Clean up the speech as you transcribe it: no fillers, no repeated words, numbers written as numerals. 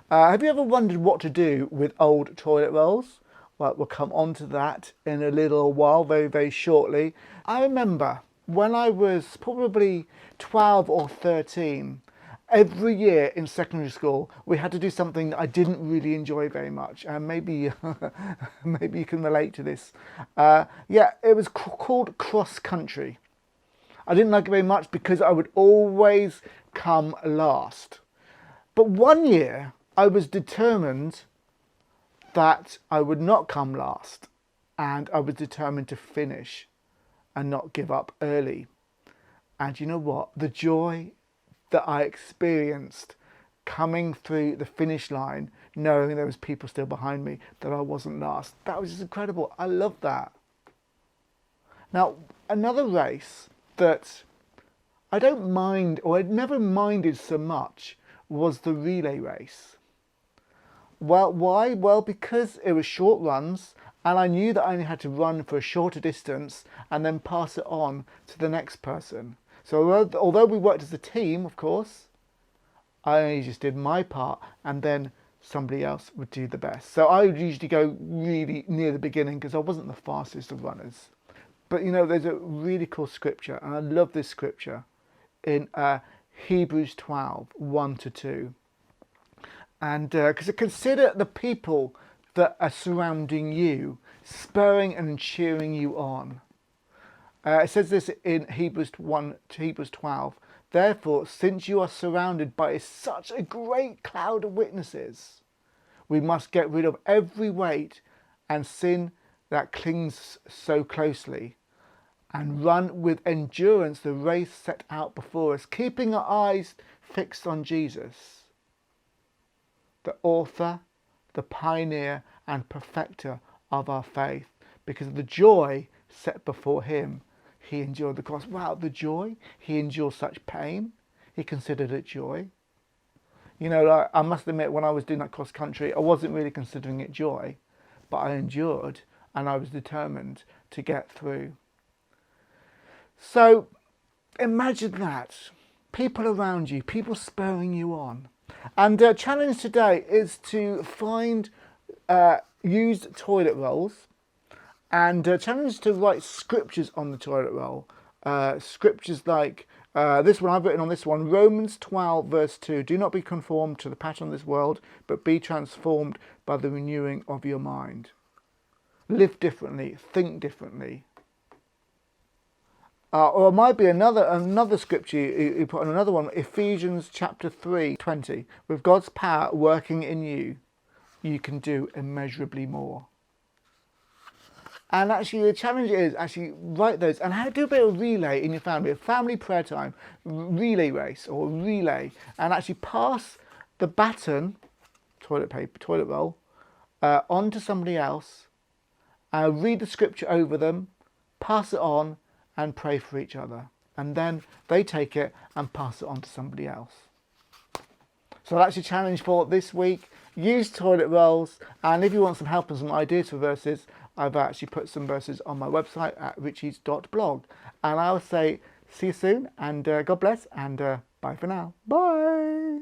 Have you ever wondered what to do with old toilet rolls? Well, we'll come on to that in a little while, very, very shortly. I remember when I was probably 12 or 13, every year in secondary school, we had to do something that I didn't really enjoy very much. And maybe, maybe you can relate to this. Yeah, it was called cross country. I didn't like it very much because I would always come last. But one year I was determined that I would not come last, and I was determined to finish and not give up early. And you know what? The joy that I experienced coming through the finish line, knowing there was people still behind me, that I wasn't last, that was just incredible. I loved that. Now, another race that I don't mind, or I'd never minded so much, was the relay race. Well, why? Well, because it was short runs, and I knew that I only had to run for a shorter distance and then pass it on to the next person. So although we worked as a team, of course, I only just did my part, and then somebody else would do the best. So I would usually go really near the beginning because I wasn't the fastest of runners. But you know, there's a really cool scripture, and I love this scripture in Hebrews 12, 1-2. And because consider the people that are surrounding you, spurring and cheering you on. It says this in Hebrews 1 to Hebrews 12. Therefore, since you are surrounded by such a great cloud of witnesses, we must get rid of every weight and sin that clings so closely, and run with endurance the race set out before us, keeping our eyes fixed on Jesus, the author, the pioneer and perfecter of our faith. Because of the joy set before him, he endured the cross. Wow, the joy! He endured such pain. He considered it joy. You know, I must admit, when I was doing that cross country, I wasn't really considering it joy, but I endured and I was determined to get through. So imagine that. People around you, people spurring you on. And the challenge today is to find used toilet rolls, and challenge to write scriptures on the toilet roll. Scriptures like this one, I've written on this one, Romans 12 verse 2. Do not be conformed to the pattern of this world, but be transformed by the renewing of your mind. Live differently, think differently. Or it might be another scripture you put on another one, Ephesians chapter 3:20. With God's power working in you, you can do immeasurably more. And actually the challenge is actually write those, and how to do a bit of relay in your family, a family prayer time, relay race or relay, and actually pass the baton, toilet paper, toilet roll, on to somebody else, read the scripture over them, pass it on, and pray for each other. And then they take it and pass it on to somebody else. So that's your challenge for this week. Use toilet rolls. And if you want some help and some ideas for verses, I've actually put some verses on my website at richies.blog. And I'll say see you soon, and God bless, and bye for now. Bye.